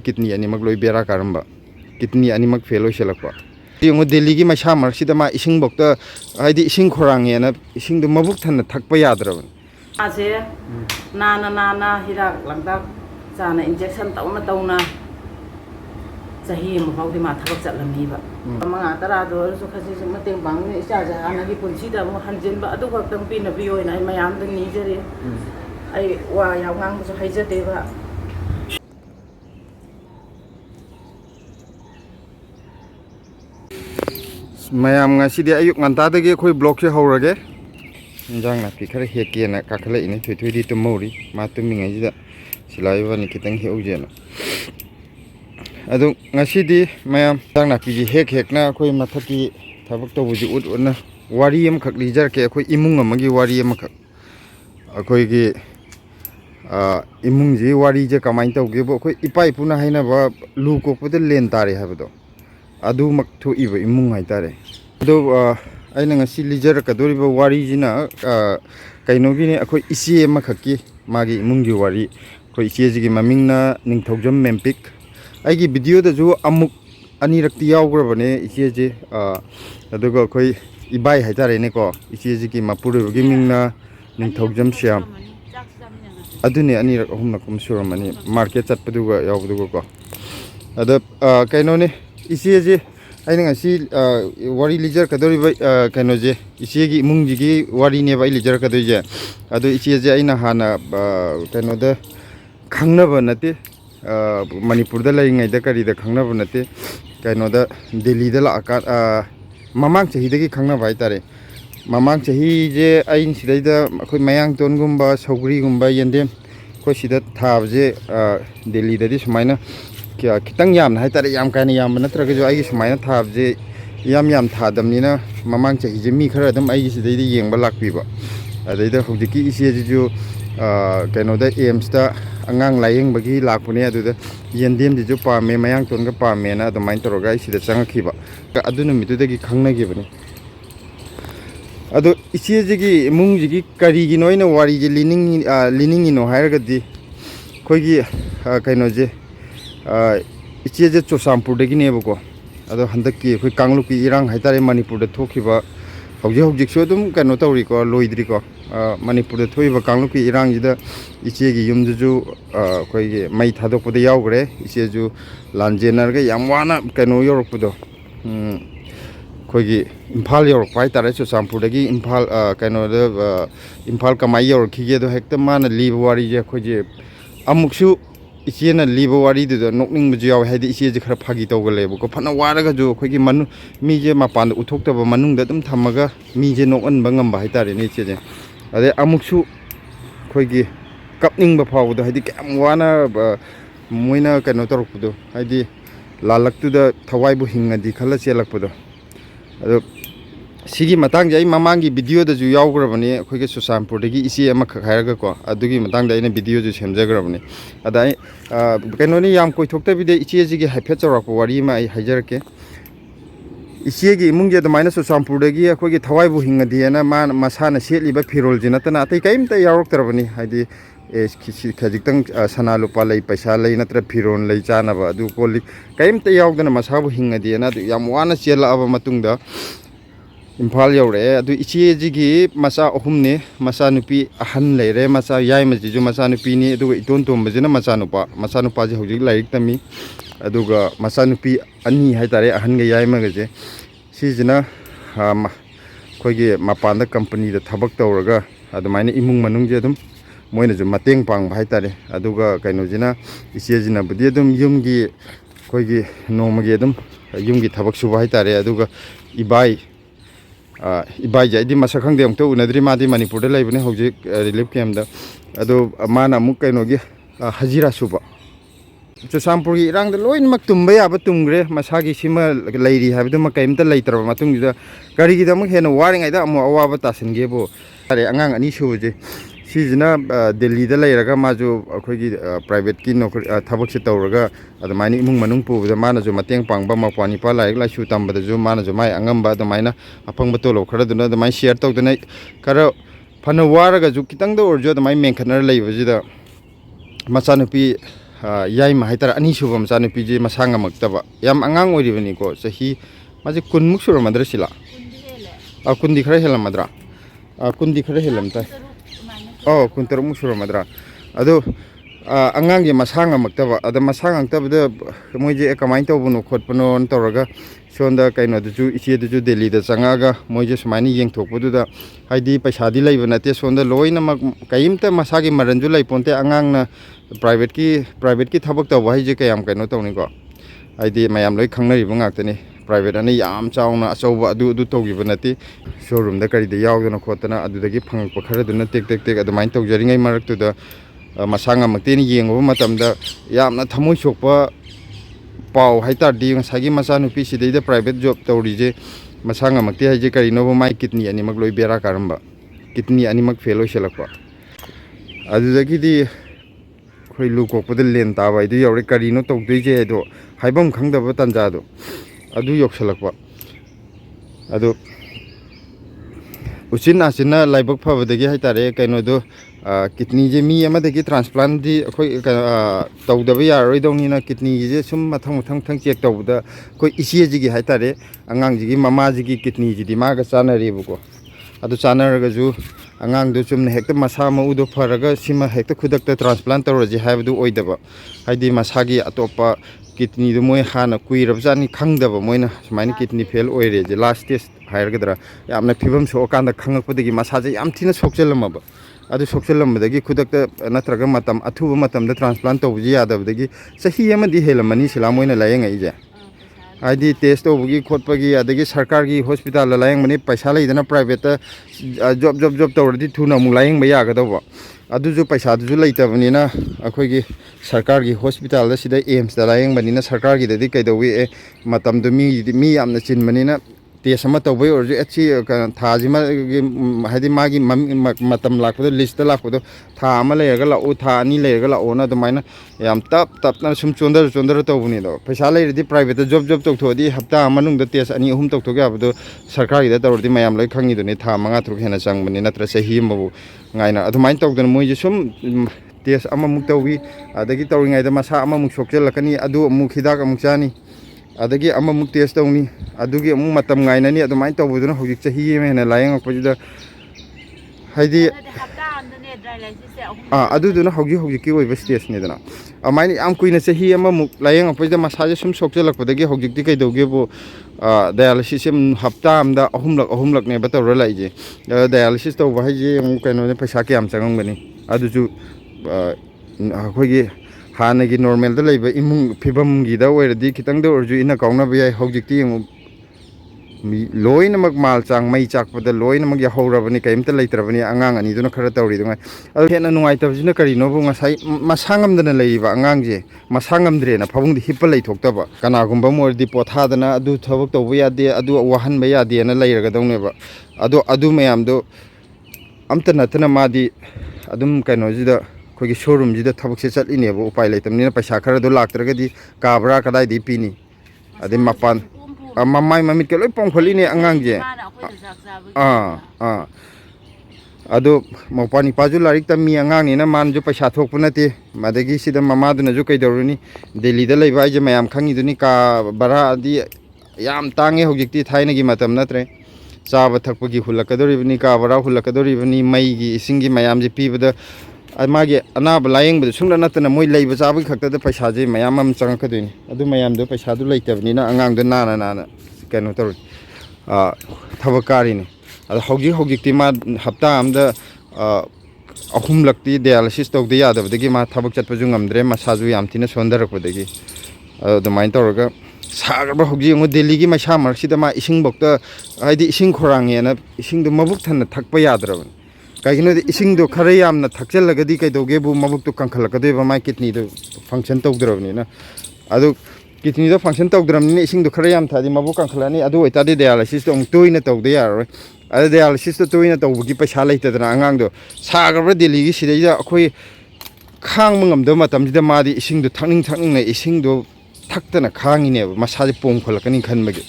kidney अनिमक लोई बेरा कारंबा kidney अनिमक fail होइसलकपा यंगो Delhi की मैसा मरसिदा मा इसिंग बक्ता हाइदि इसिंग खोरांगेना इसिंग दो मबुक थन थकपा याद्रबन आसे नाना हिराक लंगदाक चाना इंजेक्शन तौना चाही मफाउदी मा थबक चलमीबा मंगा तरा दोरसु खसी मतें बांगने इचाजा हानागी पुंसीदा मो हंजिनबा अदु खक्तंग पिना बियोयना मयाम दं नीजरे आई वा यावंग सु हाइजदेबा ma'am अयुक ngantadagi khoi block se hawrage injang na pi khare heke na kakhala ine thoi di tumori ma tuminga jida silaiba ni kitang heujena adu ngasidi ma'am jang na pi ji hek na khoi mathaki thabak to buji ut na wari am khak lijar ke khoi imung amagi wari am khak khoi gi imung ji wari je kamai tawge bo khoi ipai puna haina ba lukokpada lentare habado adu mak thu iba imung hai tare do aina ngasi lijar kadori ba wari jina kainogi ne akhoi isi ma khaki magi imung gi wari khoi isi ji gi maming na ningthogjam mempik aigi video da ju amuk ani rakti yawgrabane isi je adugo khoi ibai hai tare ne ko isi ji gi mapuru gi mingna ningthogjam siam adune ani rak ahum na kum suramani market chatpaduga yawbudugo ko ada kaino ne इसी जे आइना ngasi wari lijar kadori kaino je isi gi mung ji gi wari ne bai lijar kadoi je ado isi je aina hana kaino da khangna ba nate manipur da lai ngai da kari da khangna ba nate kaino da delhi da la aka mamang chahi da gi khangna bai tare mamang chahi je ain sidai da khoi mayang ton gumba saugri gumba yendem khoi sida thab je delhi da di sumaina क्या कितंग याम ना है तारे याम कहने याम बना तरह के जो आएगी समायना था अब जे याम था दमनी ना ममांग चाहिए जे मी खरा दम आएगी सिद्धि दी येंग बलाक पीबा अदे इधर खुद की इसी जो कहने दे एम्स ता अंगांग लायेंग बगी लाक पुने अदे येंडेम जो पामे मयांग तोन का पामे ना तो माइन तरोगा इसी दा चंगा खीबा अदु न मितु दे की खंगना की बनी अदो इसी जी मुंग जी करी की नोई ना वारी जी लिनिंग इनो हायर गद्दी कोई की कहने जे इचे जे चोसामपुर दगी नेबको अदो हंदक की खै कांगलुक की इरांग हाइतारे मणिपुर द थोखिबा हौजे सो दुम कनो तौरी को लोइद्री को मणिपुर द थोइबा कांगलुक की इरांग जिदा इचे की युम जु खै गे मै थादोकपद यावग्रे इचे जु लानजेनर गे याम वाना कनो योरकपदो खै गे इम्फाल योरक पाइतारे चोसामपुर दगी इम्फाल कनो द इम्फाल कमाई योरखिगे दो हेक्ता माना लीब वारी जे खै जे अमुकसु इसी ना लीबो वारी दो नोकनिंग बजाव है दी इसी जखर फागी तो गले बको फना वारगा जो कोई की मनु मी जे मापान उठोक्तब मनुंग द तुम थमगा मी जे नोकन बंगम बाय तारे ने इचे जे अदे अमुकसु कोई की कपनिंग बफाव दो है दी केम वाना मोइना कनो तोरकदो है दी लालक्तु द थवाई बु हिंगा दी खला चेलकपदो अदो सिगी मतंग जाई ममांगी वीडियो द जु यावग्रबने अखोइगे सुसामपुर दगी इसी अमा खखायरगा को अदुगी मतंग द इन वीडियो जु सेमजग्रबने अदाई कनोनी याम कोइथोक्ता बिदे इची जिगी हाइफेट चौराको वारी मा आई हाइजरके इसीगी इमुंगे दमाइना सुसामपुर दगी अखोइगे थवाई बु हिंगदियाना मा मसाना सेलिबा फिरोल जिनतना अतै काइमता यावरक्तरबनी हाइदि खजिक्तंग सना लुपा लई पैसा लई नत्र फिरोन लई चानाबा अदु कोलि काइमता यावदना मसाबु हिंगदियाना अदु याम वाना चेलाबा मतुंगदा इम्फाल यौरे अदु इची जिगी मसा अहुमने मसा नुपी अहन लेरे मसा याय मजिजु मसा नुपी नि अदु इतोन तोमबजिना मसा नुपा जे हौजिक लाइक तमी अदुगा मसा नुपी अनि हाइतारे अहन गे याय मगजे सिजना खोइगे मपान द कंपनी द थबक तौरगा अदुमाइना इमुंग मनुंग जे अदुम मोइना जु मतेंग पांग हाइतारे अदुगा कइनोजिना इची जिना बुदि अदुम युमगी खोइगे नोमगे अदुम युमगी थबक सुबा हाइतारे अदुगा इबाई जाइदी मसा खंगदे अमतो उनद्री मादी मणिपुर द लाइबने हौजिक रिलीफ कैम्प द अदो माना अमुक कइनोगे हजिरा सुबा चोसामपुर की इरांग द लोइनमक तुंबा याबा तुंगरे मसागी सिमा लैरी हाबदो म कैम्ता लैतरबा मतुंग द गाड़ी की दमक हेन वारिंगाइ द अमु अवाबा तासनगेबो अरे अंगांग अनि सुजे सिजना दिल्ली द लैरगा माजु अखोगी प्राइवेट की नौकरी थबक से तौरगा अदमाइनी इमुंग मनुंग पुबद माना जो मतेंग पांगबा मपानी पा लाइक लाइसु तंबद जो माना जो माय अंगंबा अदमाइना अपंगब तोलो खरदुना अदमाइ शेयर तौदना खर फन वारगा जो कितंग the ओरजो अदमाइ मेंखनर लैबजिदा मचानुपी yaima haitara ani suba machanu piji masanga maktaba yam angang oribani ko sahi maje kunmuk sura madra sila kundi khara hela madra kundi khara helam ta oh kuntar muk sura madra ado angang ge masanga maktaba ada masanga maktaba da moje kamai tawbuno khotpano tawraga sonda kaino du ichi du Delhi da changaga moje sumani yeng thokpudu da haidi paisa di laiba nate sonda loina mak kaimta masagi maranju lai ponte angang na private ki thabak taw haije kayam kaino tawni ko haidi mayam loi khangnari bangak private ani yam chauna achauba adu tawgiba nate showroom da kari da yawdana khotana adu dagi phangpa khara duna tek adumain tawjaringai maraktu da masanga makteni yengoba matamda yamna thamoi sokpa pau haitar di sagi masanu pi sidai private job tawrije masanga makti haije kari no mai kidney ani mak loi bera karamba kidney ani mak fail oiselakwa adudagi di khoi lukokpada lentaba idu yaure kari no tawdije do haibam khangdaba tanja do adu yokselakwa adu uchina china laibak phabadagi haitare kaino do kidney je mi amadagi transplant di khoi tawdaba yaroi dongni kidney je sum mathang check tawda khoi isi ji gi haitare angang ji gi mama ji gi kidney ji di ma ga chanari buko adu chanaraga ju angang do chumna hekta masa ma udo pharaga sima hekta khudakta transplant tawraji haibdu oidaba haidi masagi atopa kidney do moi hana kuirabjani khangdaba moina sumaini kidney fail oire je last stage hairgadra yamna phibam so kanda khangakpadagi masaje yam thina sokchelamaba adu sokchelambadagi khudakta natraga matam athuba matam da transplant tawji yadabadagi sahi amadi helamani sila moina layeng aije haidi test tawbugi khotpagi adagi sarkar gi hospital la layeng mani paisa leidana private job tawradi thuna mu layeng ba yagadaba adu ju paisa du leitabani na akhoi gi sarkar gi hospital da sida aims da layeng bani na sarkar gi dadi kaidawi matam du mi yamna chinmani na test ama tawbai orju echi thaji ma haidi magi matam lakpado list lakpado tha ama layga la o tha ani layga la ona dumaina yam tap na sum chondar tawbuni do paisa lairdi private job tawthodi hapta amanung da test ani ahum tawthoge abdo sarkar gi da tawrdi mayam loi khangi duni tha manga thruk hena changbani natra sahi mabu ngaina adumain tawdan moi je sum test ama muk tawi adagi tawringai da masa ama muk sokjelakani adu muk hidak amuk chani adagi ama muk test tawni adugi amuk matam ngainani adumain tawbuduna hojik chahi mena layang akpajida haidi aduduna hojik ki oiba stage ni dana amaini am kuina chahi ama muk layang akpajida masaje sum sokjelakpadagi hojik ti kaidawge bo dialysis hapta amda ahumlak ne batawra laije dialysis tawba haije amuk kaino ne paisa kyam changangani aduju akhoi hanagi normal da leiba imung phibam gi da oiradi kitang da orju ina kauna ba yai hojikti loina mak mal chang mai chakpada loina mak ya horabani kaimta leitrabani angang ani duna khara tawri dunga adu hena nungai tabjina kari no bu ngasai masangam dana leiba angang je masangam dre na phabung di hippa lei thoktaba kana gumba mordi potha dana adu thabak tawba yade adu wahan ba yade na leiraga dawneba adu mayam do amta natna madi adum kaino jida khoi showroom jida thabak se chatline bo upai leitamni na paisa khara do laktragadi kabra kadai di pini adi mapan mamai mamit ke loi pongkholine angang je ado mapani paju larik tammi angang ni na man ju paisa thokpunate madagi sida mama duna ju kaidoruni Delhi da leiba je mayam khangi duni ka bara adi yam tange hojikti thaina gi matam natre chaba thakpagi hulakadoribani ka bara hulakadoribani mai gi isingi mayam je pibada magi anaba layeng bu sungna natna moi leiba chabu khakta da paisa je mayam am changakaduni adu mayam do paisa du leitabni na angang do nana kaino tor thabakari ni adu hojik ti ma hapta amda ahum lakti dialysis tawde yadabdagi ma thabak chatpaju ngamdre masaju yam thina sondarakpadagi adu main torga sagarba hojik ngo Delhi gi maisa marksida ma ising bokta haidi ising khorange na ising do mabuk thanna thakpa yadraban kaigino ising do khara yamna thakchelagadi kaidawge bu mabuk to kankhalakadeba mai kidney do function tawdrabni na adu kidney do function tawdramni ising do khara yam thadi mabuk kankhalani adu oitadi dialysis to toina tawde yaroi adu dialysis to toina tawbugi paisa leitadana angang do sagarba Delhi gi sidai akhoi khang mangam do matamjida madi ising do thakning na ising do thaktana khangine masaje pongkholakani khanbagi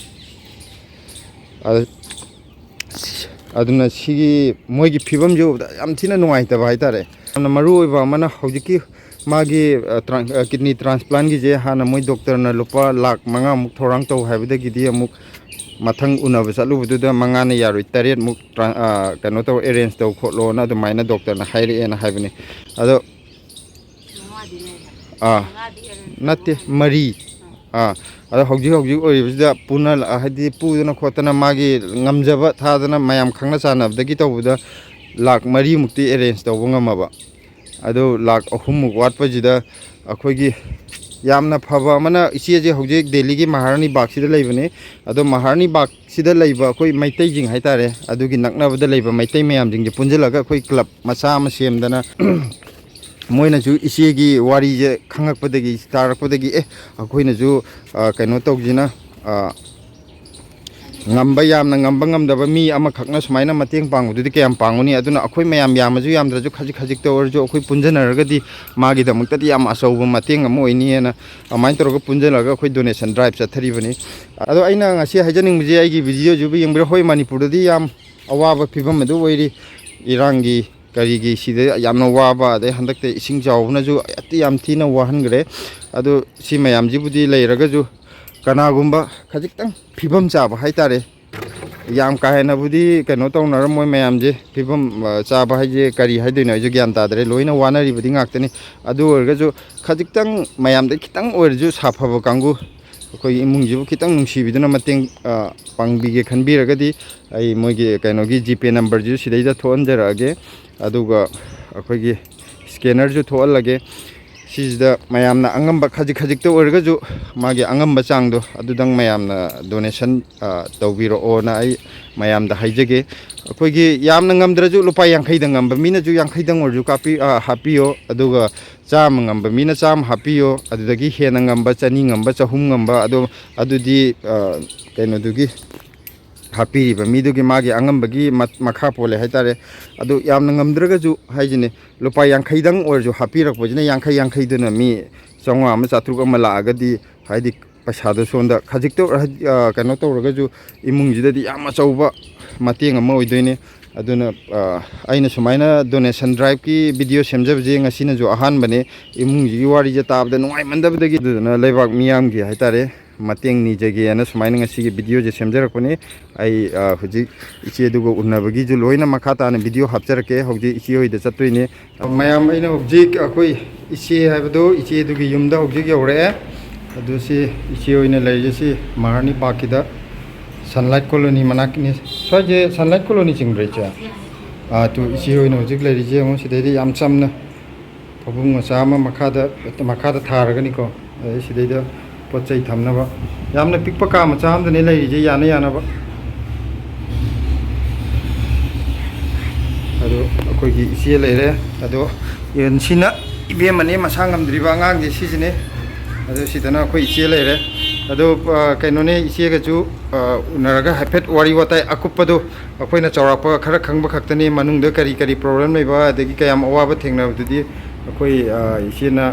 aduna sigi moigi phibam jo yam thina nungai ta bai tare amna maru oiba mana hojiki मागी kidney transplant की जे हाँ मोई doctor ना लुपा लाख मंगा मुक थोरांग तो है मुक मथंग उनब चलूबद मंगाने यारोई तरेट मुक कनो तो अरेंज तो खोलो ना माइना डॉक्टर ना हाइरेना हाइबने अदो नत्ते मरी अदो हौजी हौजी ओइबसिदा पुना हाइदि पुदना खोतना मागी ngamjab थादना मयाम खंगना चानबदगी तौबदा लाख मरी मुक्ति अरेंज तौब ngamaba अदो लाख अहुम मुक वाटपजिदा अखोगी यामना फबा मना इसीजे हौजे दिल्ली की महारानी बाग सिदा लेबने अदो महारानी बाग सिदा लेबा कोई मैतै जिंग हाइतारे अदुगी नकनाबदा लेबा मैतै मयाम जिंग पुंजलगा कोई क्लब मचा अमा सेमदना मोइनजु इसीगी वारीजे खंगकपदगी तारकपदगी अखोइनजु कनो तौजिना ngamba yamna ngamba ngamdaba mi ama khakna sumaina mateng pangududi kayam panguni aduna akhoi mayam yamaju yamdraju khajik khajik to orjo akhoi punjanaragadi magi damuktadi yam asauba mateng am oini ena amain toroga punjanaga akhoi donation drive chatharibani ado aina ngasi hajaning biji aigi video jubi yengbira hoi manipurdadi yam awaba phibam adu oiri irangi karigi sida yamna waba ade handakte ising jawbunaju ati yam thina wahangre ado si mayam jibudi leiragaju kanagumba khajiktang phibam chaba haitare yam kahenabudi kano tawnar moi mayam je phibam chaba haije kari haidina ju gyan tadre loina wanari budi ngaktani adu orgaju khajiktang mayam de kitang orju saphaba kangu koi imung jibu kitang nungsi biduna mateng pangbige khanbiragadi ai moigi kano gi gp number ju sidaida thonjarage aduga akogi scanner ju thoalage सिजदा मयामना अंगम्बा खजिक खजिक तो ओरगजु मागे अंगम्बा चांगदो अदुदंग मयामना donation तौबिरो ओना आई मयामदा हाइजगे अखोइगी यामना ngамद्रजु लुपा 50 दंग ngamba मिनाजु 50 दंग ओरजु copy हापियो अदुगा चाम ngamba मिना चाम हापियो अदुदगी हेना ngamba चनी ngamba चहुम ngamba अदो अदुदी कैनोदुगी हापीरिबा मीदुगी मागे अंगम्बगी मखा पोले हाइतारे अदु यामना ngамद्रगजु हाइजिने लुपा 50 दंग ओरजु हापीरकपजिने 50 दुना मी चंगा अमा चात्रुक अमा लागादी हाइदि पैसादो सोंदा खजिकतो कनो तौरगजु इमुंगजिददी याम अचौबा मतेंग अमा ओइदोइने अदुना आइना सुमाइना डोनेशन ड्राइव की वीडियो सेमजबजे ngasiना जो अहान बने इमुंगजिगी वारीजे ताबदा नुवाइ मंदबदगी दुना लेबाक मियामगी हाइतारे mateng ni jage ana sumaina ngasi gi video je semjarakpani ai huji ichi dugo unnabagi ju loina makhata na video hapjarake hoji ichi hoida chattoine mayam aina hoji akoi ichi habdo ichi dugi yumda hoji gi ore adu si ichi hoina laije si maharani bakida sunlight colony manakni soje sunlight colony chingrecha tu ichi hoina hoji laije mo sidai yam chamna phobung macha ma makhada tharagani ko sidai da पोचै थमनबा यामना पिकपा का मचा हमदने लैरिजे याना यानाबा अदो अखोइगी इसे लेरे अदो यनसिना इबे मने मसा ngamद्रिबा ngang जे सिजने अदो सिदना अखोइ इसे लेरे अदो कैनोने इसे गजु उनरगा हाइफेट वारी वाताय अकुपदो अखोइना चौरापा खरा खंगबा खक्तने मनुंगदा करी करी प्रॉब्लम लेबा अदगी कयाम अवाबा थेंगनाबदुदी अखोइ इसेना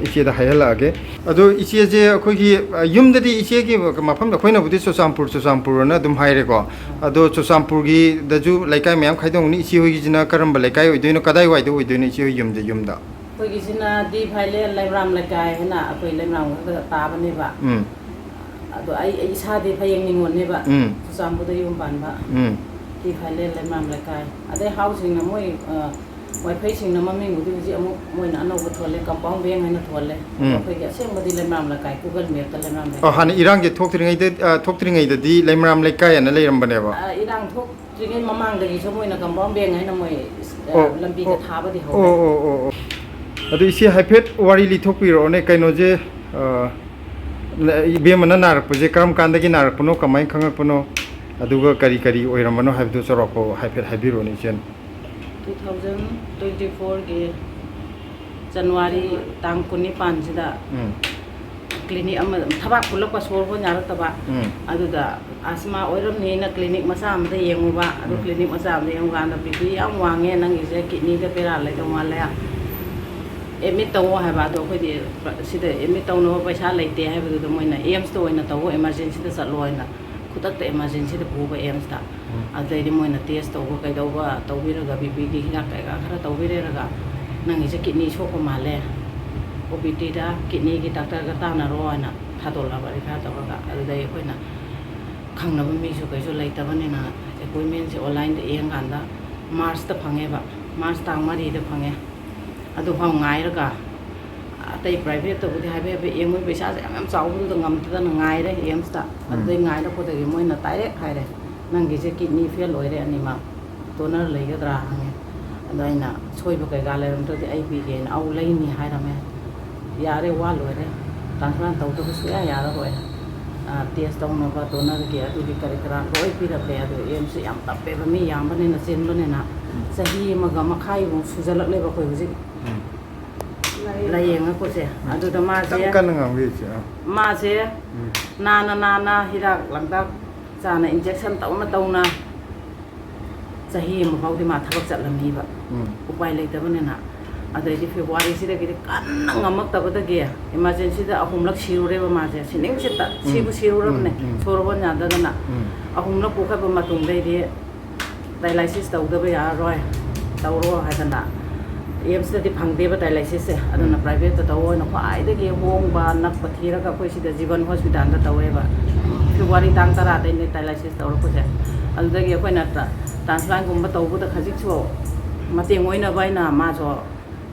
इसेदा हायलागे अदो इसे जे अखोइगी युमददी इसेगी मफम अखोइना बुदि चुचामपुर ना दुम हाइरेको अदो चुचामपुरगी दजु लाइकाय मयाम खाइदोंनि इसे होइगिजना करम्बा लाइकाय ओइदोइनो कदाय वाइदो ओइदोइनो इसे युमदा होइगिजना दि फाइले लाइब्राम लाइकाय हेना अखोइ लाइब्राम खदा ताबनेबा अदो आई इसादि फयेंग निंगोनेबा चुचामपुरदा युम पानबा दि फाइले लाइब्राम लाइकाय अदे हाउसिंग ना मोइ मोइ फेसिंग ना ममिंग उदि जी अमु मोइना अनौब थोले कंपाउंड बेंग हैना थोले अखोइगे असेंबदि लाइब्राम लाइकाय गूगल मैप ता लाइब्राम लाइकाय हानि इरांग जे थोक्त्रिङैददि लाइब्राम लाइकाय ना लेरमबनेबा इरांग थोक्त्रिङै ममांगदगी सो मोइना कंपाउंड बेंग हैना मोइ लंबी का थाबदि हो अदु इसे हाइफेट वारी लिथोकपिरोने कैनोजे बेमना नारकपजे करम कांदगी नारकपनो कमाय खंगकपनो अदुगा करी करी ओइरमनो हाइबदो चरको हाइफेट हाइबिरोने चेन 2024 के जनवरी तांग कुनि पांजिदा क्लिनिक अम थबा पुलप सोर हो नारतबा अदुदा आसमा ओइरमनी ना क्लिनिक मसा अमदा येंगुबा अदु क्लिनिक मसा अमदा येंगाना बीबी याम वांगे नंगिसे किडनी दे पेरा लेदो माले एमिट तव हाबा दो खोदि सिदा एमिट तवनो पैसा लेते हाबदु मोइना एम्स तो ओइना तव इमरजेंसी दा चलोइना खुदक इमरजेंसी दा पुबा एम्स दा अदैदि मोइना टेस्ट तव कैदौबा तौबिरगा बीपी दी हिना कैगा खरा तौबिरेरगा नंगिसे किडनी सोको माले OPT da kidney ki doctor ka ta na ro na thadola ba rikha tawra adai koina khangnaba mi su kaisu leitaba ni na appointment se online de yang ganda March ta phange ba March tang mari de phange adu phau ngai ra ka atai private to budi haibe be yang moi paisa am chau bu da ngam ta na ngai re em sta adai ngai da ko de moi na tai re khai re nang gi se kidney fail loi re ani ma toner lei ga dra hange adai na choi ba kai ga le ram to de ai bi ge na au lei ni hai ra me ya re wa loi re transplant tau to su ya ra roi test tau no ba toner ge adu di kare kra roi pi ra pe adu em se yam tap pe ba mi yam ba ne na sen ba ne na sahi ma ga ma khai bu su jalak le ba khoi bu ji la yeng ko se adu da ma se kan ngam wi che ma se na hirak lang tak cha na injection tau na sahi ma phau di ma thabak chat lam ni ba upai lai ta ba ne na adai di February si da gi kan ngamak ta ba da ge emergency da ahum lak siru re ba ma se sining se ta sibu siru ra ne soro ba nya da na ahum lak ko kha ba ma tung dai di dialysis tau da ba ya roi tau ro ha da na em se di phang de ba dialysis se adana private ta tau na khai da ge hong ba nak pa thira ka koi si da jiban hospital da tau e ba February tang tara dai ne dialysis tau ro ko se al da ge koi na ta transplant gum ba tau bu da khajik chu mateng oi na bai na ma jo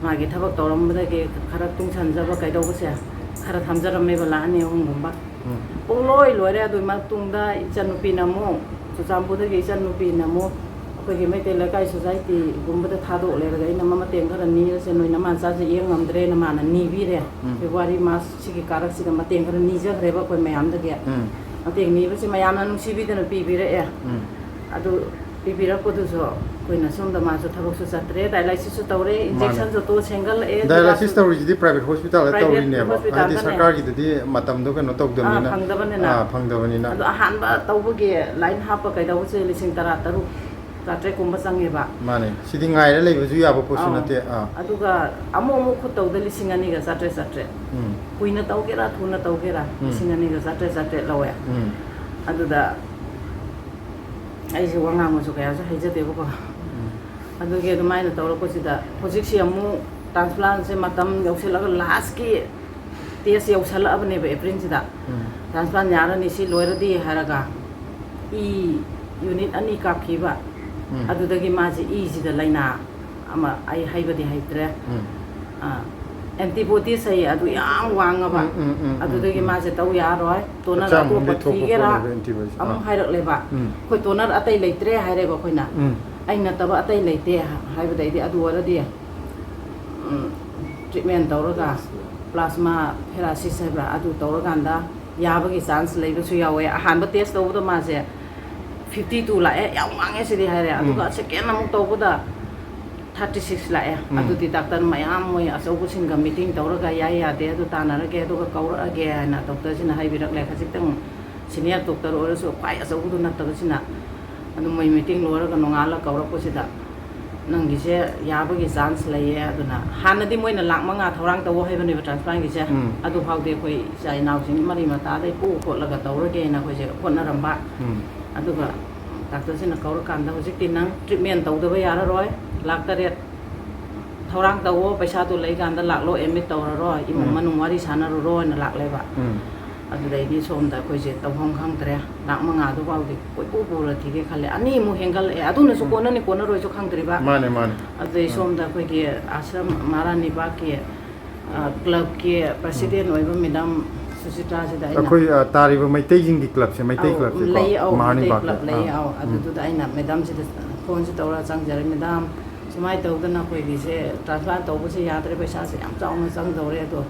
मागे थबक तौरम बदगे खरा तुंग छनजब कैदौ बसे खरा थमजरम मे बला ने होंगुंबा पोलोय लोरे अदु मा तुंगदा इचनुपी नमो सुचामबु दगे इचनुपी नमो अखोगे मेते लकाय सोसाइटी गुंबदा थादो लेरगा इन ममा तेंग खरा नी से नोय नमा सा से येंग ngамद्रे न माना नी बिरे फेब्रुवारी मास सिगी कारक सिगा मतेंग खरा नी जग्रेबा कोय मयाम दगे मतेंग नी बसे मयाम न नुसिबि दन पि बिरे ए अदु पि बिरा को दुसो कोइना सोमदा मासो थबक सु सत्रे डायलाइसिस सु तौरे इंजेक्शन जो तो सिंगल ए डायलिसिस तौरी जी प्राइवेट हॉस्पिटल तौरी ने बा आदि सरकार की दि मतम दो कनो तौदमनिना फंगदबनिना अदो अहानबा तौबगे लाइन हाप कैदौ से लिसिंग तरा तरु काट्रे कुंबा संगेबा माने सिदि ngaire लेबजु याबो पोसु नते अदुगा अमो मो खु तौद लिसिंग अनि गा सत्रे सत्रे कुइना तौगेरा थुना तौगेरा लिसिंग अनि गा सत्रे सत्रे लवे अदुदा आइसे वांगा मसु कया से हाइजते बको अदुगे अदुमाइना तौरको सिदा होजिक्सि अमु ट्रांसप्लांट से मतम यौसेलग लास्ट की टेस्ट यौसल अबने बे एप्रिल सिदा ट्रांसप्लांट यारनि सि लोयरदि हारगा ई यूनिट अनि कापखिबा अदुदगी माजे ई सिदा लाइना अमा आई हाइबदि हाइत्रे एंटीबॉडी से अदु याम वांगबा अदुदगी माजे तौ यारोय तोनर अतो पथिगेरा अम हाइरक लेबा खोय तोनर अतै लेत्रे हाइरेबा खोयना aina taba atai leite haibadai di adu waradi treatment tawraga plasma paralysis haibra adu tawraganda yabagi chance leiba su yawe ahanba test tawda ma se 52 la e yawange sidi haire adu ga second amuk tawda 36 la e adu di doctor mayam moi asobu singa meeting tawraga ya ya de adu tanarage adu ga kaura ge na doctor sina haibirak le khajitang senior doctor orasu pai asobu na tabasina adu moi meeting lora ga nongala kaura ko sida nangi se yabagi chance laye aduna hanadi moina lakmanga thorang tawo haibani transplant gi se adu phaude koi sai naw sing mari mata dai pu ko laga tawrage na koi se khonna ramba adu ga doctor sina kaura kanda hojik tinang treatment tawdaba yara roi lak taret thorang tawo paisa tu lai kanda laklo emit tawra ro imong manung wari sana ro na lak leba adudai di somda koi je tawhong khang tre lakmanga du baudi koi pu pu la thige khale ani mu hengal e aduna su kona ni kona roi so khang triba mane adudai somda koi ge ashram marani ba ke club ke president oiba madam susita se dai na koi tariba maitai jing di club se maitai club se marani ba club lay au adu dai na madam se phone se tawra chang jare madam sumai tawdana koi gi se transplant tawbu se yadre paisa se yam chaung chang dore do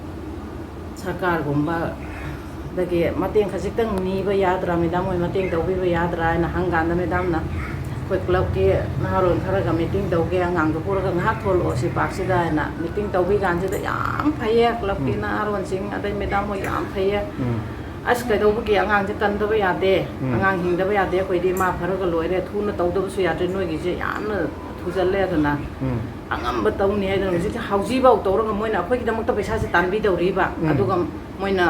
sarkar gumba dagi mateng khajitang ni ba yadra medam oi mateng tawbi ba yadra na hanganda medam na koi club ke naharon khara ga meeting tawge angang do pura ga ngak thol o si paksida na meeting tawbi gan je da yam phaye club ke naharon sing adai medam oi yam phaye as kai do bu ke angang je kan do ba yade angang hing da ba yade koi di ma phara ga loire thu na taw do su yade noi gi je yam na thujal le da na angam ba taw ni ai da ji hauji ba taw ro ga moi na khoi ki da mak ta paisa se tan bi daw ri ba adu ga moi na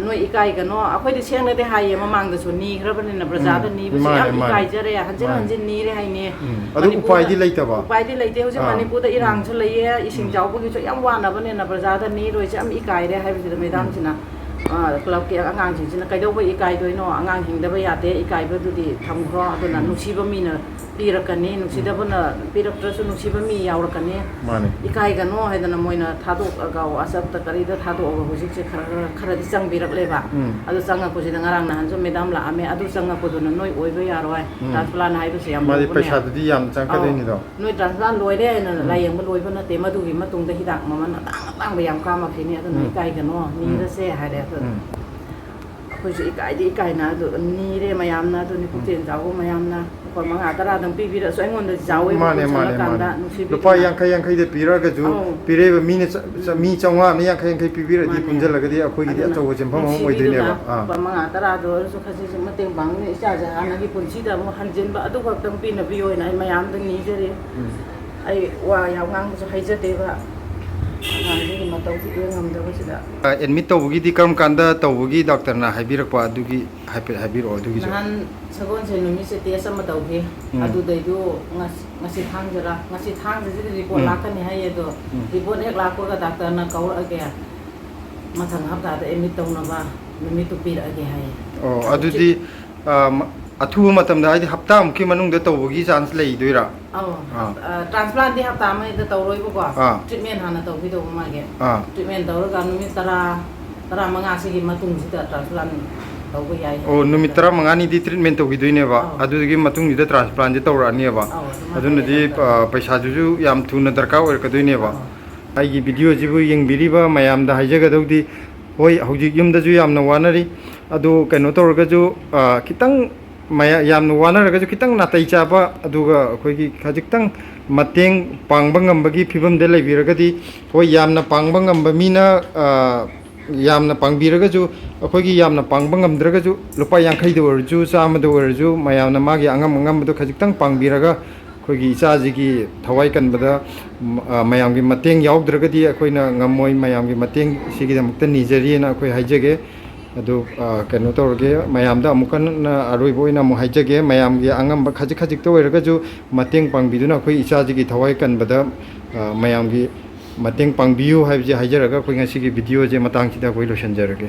ꯅꯣꯏ ꯏꯀꯥꯏꯒꯅꯣ ꯑꯩꯈꯣꯏꯗꯤ ꯁꯦꯡꯅꯗꯤ ꯍꯥꯏꯌꯦ ꯃꯃꯥꯡꯗꯁꯨ ꯅꯤꯈ꯭ꯔꯕꯅꯤꯅ ꯄ꯭ꯔꯖꯥꯗ ꯅꯤꯕꯁꯤ ꯌꯥꯝ ꯏꯀꯥꯏꯖꯔꯦ ꯍꯟꯖꯤꯟ ꯍꯟꯖꯤꯟ ꯅꯤꯔꯦ ꯍꯥꯏꯅꯦ ꯑꯗꯨ ꯎꯄꯥꯏꯗꯤ ꯂꯩꯇꯕ ꯎꯄꯥꯏꯗꯤ ꯂꯩꯇꯦ ꯍꯧꯖꯤꯛ ꯃꯅꯤꯄꯨꯔꯗ ꯏꯔꯥꯡꯁꯨ ꯂꯩꯌꯦ ꯏꯁꯤꯡ ꯆꯥꯎꯕꯒꯤꯁꯨ ꯌꯥꯝ ꯋꯥꯅꯕꯅꯤꯅ ꯄ꯭ꯔꯖꯥꯗ ꯅꯤꯔꯣꯏꯁꯦ ꯌꯥꯝ ꯏꯀꯥꯏꯔꯦ ꯍꯥꯏꯕꯁꯤꯗ ꯃꯦꯗꯥꯝꯁꯤꯅ ꯀ꯭ꯂꯕꯀꯤ ꯑꯉꯥꯡꯁꯤꯡꯁꯤꯅ ꯀꯩꯗꯧꯕ ꯏꯀꯥꯏꯗꯣꯏꯅꯣ ꯑꯉꯥꯡ ꯍꯤꯡꯗꯕ ꯌꯥꯗꯦ ꯏꯀꯥꯏꯕꯗꯨꯗꯤ ꯊꯝꯈ꯭ꯔꯣ ꯑꯗꯨꯅ ꯅꯨꯡꯁꯤꯕ ꯃꯤꯅ ꯄꯤꯔꯛꯀꯅꯤ ꯅꯨꯡꯁꯤꯗꯕꯅ ꯄꯤꯔꯛꯇ꯭ꯔꯁꯨ ꯅꯨꯡꯁꯤꯕ ꯃꯤ ꯌꯥꯎꯔꯛꯀꯅꯤ ꯏꯀꯥꯏꯒꯅꯣ ꯍꯥꯏꯗꯅ ꯃꯣꯏꯅ ꯊꯥꯗꯣꯛꯑꯒ ꯋꯥꯆꯞꯇ ꯀꯔꯤꯗ ꯊꯥꯗꯣꯛꯑꯒ ꯍꯧꯖꯤꯛꯁꯦ ꯈꯔꯗꯤ ꯆꯪꯕꯤꯔꯛꯂꯦꯕ ꯑꯗꯨ ꯆꯪꯉꯛꯄꯁꯤꯗ ꯉꯔꯥꯡ ꯅꯍꯥꯟꯁꯨ ꯃꯦꯗꯥꯝ ꯂꯥꯛꯑꯝꯃꯦ ꯑꯗꯨ ꯆꯪꯉꯛꯄꯗꯨꯅ ꯅꯣꯏ ꯑꯣꯏꯕ ꯌꯥꯔꯣꯏ ꯇ꯭ꯔꯥꯟꯁꯄ꯭ꯂꯥꯟ ꯍꯥꯏꯕꯁꯤ ꯌꯥꯝ ꯃꯥꯗꯤ ꯂꯨꯕꯅꯦ ꯄꯩꯁꯥꯗꯨꯗꯤ ꯌꯥꯝ ꯆꯪꯀꯗꯣꯏꯅꯤꯗꯣ ꯅꯣꯏ ꯇ꯭ꯔꯥꯟꯁꯄ꯭ꯂꯥꯟ ꯂꯣꯏꯔꯦ ꯍꯥꯏꯅ ꯂꯥꯏꯌꯦꯡꯕ ꯂꯣꯏꯕ ꯅꯠꯇꯦ ꯃꯗꯨꯒꯤ ꯃꯇꯨꯡꯗ ꯍꯤꯗꯥꯛ ꯃꯃꯜ ꯑꯇꯥꯡꯕ ꯌꯥꯝ ꯀꯥꯝꯃꯛꯈꯤꯅꯤ ꯑꯗꯨꯅ ꯏꯀꯥꯏꯒꯅꯣ ꯅꯤꯔꯁꯦ ꯍꯥꯏꯔꯦ ꯑꯗꯨ ꯑꯩꯈꯣꯏꯁꯨ ꯏꯀꯥꯏꯗꯤ ꯏꯀꯥꯏꯅ ꯑꯗꯨ ꯅꯤꯔꯦ ꯃꯌꯥꯝꯅ ꯑꯗꯨꯅꯤ ꯄꯨꯛꯆꯦꯜ ꯆꯥꯎꯕ ꯃꯌꯥꯝꯅ ꯂꯨꯄꯥ 5-10ꯗꯪ ꯄꯤꯕꯤꯔꯁꯨ ꯑꯩꯉꯣꯟꯗꯗꯤ ꯆꯥꯎꯋꯦꯕ ꯄꯨꯁꯜꯂꯀꯥꯟꯗ ꯅꯨꯡꯁꯤꯕꯤ ꯂꯨꯄꯥ 50-50ꯗ ꯄꯤꯔꯒꯁꯨ ꯄꯤꯔꯛꯏꯕ ꯃꯤ 550-50 ꯄꯤꯕꯤꯔꯗꯤ ꯄꯨꯟꯁꯤꯜꯂꯒꯗꯤ ꯑꯩꯈꯣꯏꯒꯤꯗꯤ ꯑꯆꯧꯕ ꯁꯦꯟꯐꯝ ꯑꯃ ꯑꯣꯏꯗꯣꯏꯅꯦꯕ ꯂꯨꯄꯥ 5-10ꯗ ꯑꯣꯏꯔꯁꯨ ꯈꯖꯤꯛꯁꯨ ꯃꯇꯦꯡ ꯄꯥꯡꯒꯅꯤ ꯏꯆꯥꯁꯦ ꯍꯥꯟꯅꯒꯤ ꯄꯨꯟꯁꯤꯗ ꯑꯃꯨꯛ ꯍꯟꯖꯤꯟꯕ ꯑꯗꯨ ꯈꯛꯇꯪ ꯄꯤꯅꯕꯤꯌꯣꯅ ꯑꯩ ꯃꯌꯥꯝꯗ ꯅꯤꯖꯔꯤ ꯑꯩ ꯋꯥ ꯌꯥꯝ ꯉꯥꯡꯕꯁꯨ ꯍꯩꯖꯗꯦꯕ ꯑꯉꯥꯡꯁꯤꯒꯤ ꯃꯇꯧꯁꯤ ꯉꯝꯗꯕꯁꯤꯗ ꯑꯦꯗꯃꯤꯠ ꯇꯧꯕꯒꯤꯗꯤ ꯀꯔꯝ ꯀꯥꯟꯗ ꯇꯧꯕꯒꯤ ꯗꯣꯛꯇꯔꯅ ꯍꯥꯏꯕꯤꯔꯛꯄ ꯑꯗꯨꯒꯤ ꯍꯥꯏꯐꯦꯠ ꯍꯥꯏꯕꯤꯔꯛꯑꯣ ꯑꯗꯨꯒꯤꯁꯨ ꯅꯍꯥꯟ ꯁꯒꯣꯜꯁꯦꯟ ꯅꯨꯃꯤꯠꯁꯦ ꯇꯦꯁ ꯑꯃ ꯇꯧꯈꯤ ꯑꯗꯨꯗꯩꯗꯨ ꯉꯁꯤ ꯊꯥꯡꯖꯔꯥ ꯉꯁꯤ ꯊꯥꯡꯖꯁꯤꯗ ꯔꯤꯄꯣꯔꯠ ꯂꯥꯛꯀꯅꯤ ꯍꯥꯏꯌꯦ ꯑꯗꯣ ꯔꯤꯄꯣꯔꯠ ꯍꯦꯛ ꯂꯥꯛꯄꯒ ꯗꯥꯛꯇꯔꯅ ꯀꯧꯔꯛꯑꯒꯦ ꯃꯊꯪ ꯍꯞꯇꯥꯗ ꯑꯦꯗꯃꯤꯠ ꯇꯧꯅꯕ ꯅꯨꯃꯤꯠꯇꯨ ꯄꯤꯔꯛꯑꯒꯦ ꯍꯥꯏꯌꯦ ꯑꯣ ꯑꯗꯨꯗꯤ ꯑꯊꯨꯕ ꯃꯇꯝꯗ ꯍꯥꯏꯗꯤ ꯍꯞꯇꯥꯃꯨꯛꯀꯤ ꯃꯅꯨꯡꯗ ꯇꯧꯕꯒꯤ ꯆꯥꯟꯁ ꯂꯩꯗꯣꯏꯔꯥ ꯇ꯭ꯔꯥꯟꯁꯄ꯭ꯂꯥꯟꯗꯤ ꯍꯞꯇꯥ ꯑꯃꯗ ꯇꯧꯔꯣꯏꯕꯀꯣ ꯇ꯭ꯔꯤꯠꯃꯦꯟ ꯍꯥꯟꯅ ꯇꯧꯈꯤꯗꯧꯕ ꯃꯥꯒꯤ ꯇ꯭ꯔꯤꯠꯃꯦꯟ ꯇꯧꯔꯒ ꯅꯨꯃꯤꯠ 15-15ꯁꯤꯒꯤ ꯃꯇꯨꯡꯁꯤꯗ ꯇ꯭ꯔꯥꯟꯁꯄ꯭ꯂꯥꯟ ꯇꯧꯕ ꯌꯥꯏ ꯑꯣ ꯅꯨꯃꯤꯠ 15ꯅꯤꯗꯤ ꯇ꯭ꯔꯤꯠꯃꯦꯟ ꯇꯧꯈꯤꯗꯣꯏꯅꯦꯕ ꯑꯗꯨꯒꯤ ꯃꯇꯨꯡꯁꯤꯗ ꯇ꯭ꯔꯥꯟꯁꯄ꯭ꯂꯥꯟꯁꯦ ꯇꯧꯔꯛꯑꯅꯦꯕ ꯑꯗꯨꯅꯗꯤ ꯄꯩꯁꯥꯗꯨꯁꯨ ꯌꯥꯝ ꯊꯨꯅ ꯗꯔꯀꯥꯔ ꯑꯣꯏꯔꯛꯀꯗꯣꯏꯅꯦꯕ ꯑꯩꯒꯤ ꯚꯤꯗꯤꯑꯣꯁꯤꯕꯨ ꯌꯦꯡꯕꯤꯔꯤꯕ ꯃꯌꯥꯝꯗ ꯍꯥꯏꯖꯒꯗꯧꯗꯤ ꯍꯣꯏ ꯍꯧꯖꯤꯛ ꯌꯨꯝꯗꯁꯨ ꯌꯥꯝꯅ ꯋꯥꯅꯔꯤ ꯑꯗꯨ ꯀꯩꯅꯣ ꯇꯧꯔꯒꯁꯨ ꯈꯤꯇꯪ ꯌꯥꯝꯅ ꯋꯥꯅꯔꯒꯁꯨ ꯈꯤꯇꯪ ꯅꯥꯇꯩ ꯆꯥꯕ ꯑꯗꯨꯒ ꯑꯩꯈꯣꯏꯒꯤ ꯈꯖꯤꯛꯇꯪ ꯃꯇꯦꯡ ꯄꯥꯡꯕ ꯉꯝꯕꯒꯤ ꯐꯤꯕꯝꯗ ꯂꯩꯕꯤꯔꯒꯗꯤ ꯍꯣꯏ ꯌꯥꯝꯅ ꯄꯥꯡꯕ ꯉꯝꯕ ꯃꯤꯅ ꯌꯥꯝꯅ ꯄꯥꯡꯕꯤꯔꯒꯁꯨ ꯑꯩꯈꯣꯏꯒꯤ ꯌꯥꯝꯅ ꯄꯥꯡꯕ ꯉꯝꯗ꯭ꯔꯒꯁꯨ ꯂꯨꯄꯥ 50ꯗ ꯑꯣꯏꯔꯁꯨ 100ꯗ ꯑꯣꯏꯔꯁꯨ ꯃꯌꯥꯝꯅ ꯃꯥꯒꯤ ꯑꯉꯝꯕꯗꯣ ꯈꯖꯤꯛꯇꯪ ꯄꯥꯡꯕꯤꯔꯒ ꯑꯩꯈꯣꯏꯒꯤ ꯏꯆꯥꯁꯤꯒꯤ ꯊꯋꯥꯏ ꯀꯟꯕꯗ ꯃꯌꯥꯝꯒꯤ ꯃꯇꯦꯡ ꯌꯥꯎꯗ꯭ꯔꯒꯗꯤ ꯑꯩꯈꯣꯏꯅ ꯉꯝꯃꯣꯏ ꯃꯌꯥꯝꯒꯤ ꯃꯇꯦꯡ ꯁꯤꯒꯤꯗꯃꯛꯇ ꯅꯤꯖꯔꯤꯅ ꯑꯩꯈꯣꯏ ꯍꯥꯏꯖꯒꯦ ꯑꯗꯨ ꯀꯩꯅꯣ ꯇꯧꯔꯒꯦ ꯃꯌꯥꯝꯗ ꯑꯃꯨꯛ ꯍꯟꯅ ꯑꯔꯣꯏꯕ ꯑꯣꯏꯅ ꯑꯃꯨꯛ ꯍꯥꯏꯖꯒꯦ ꯃꯌꯥꯝꯒꯤ ꯑꯉꯝꯕ ꯈꯖꯤꯛꯇ ꯑꯣꯏꯔꯒꯁꯨ ꯃꯇꯦꯡ ꯄꯥꯡꯕꯤꯗꯨꯅ ꯑꯩꯈꯣই ꯏꯆꯥꯁꯤꯒꯤ ꯊꯋꯥꯏ ꯀꯟꯕꯗ ꯃꯌꯥꯝꯒꯤ ꯃꯇꯦꯡ ꯄꯥꯡꯕꯤꯌꯨ ꯍꯥꯏꯕꯁꯦ ꯍꯥꯏꯖꯔꯒ ꯑꯩꯈꯣꯏ ꯉꯁꯤꯒꯤ ꯚꯤꯗꯤꯑꯣꯁꯦ ꯃꯇꯥꯡꯁꯤꯗ ꯑꯩꯈꯣꯏ ꯂꯣꯏꯁꯤꯟꯖꯔꯒꯦ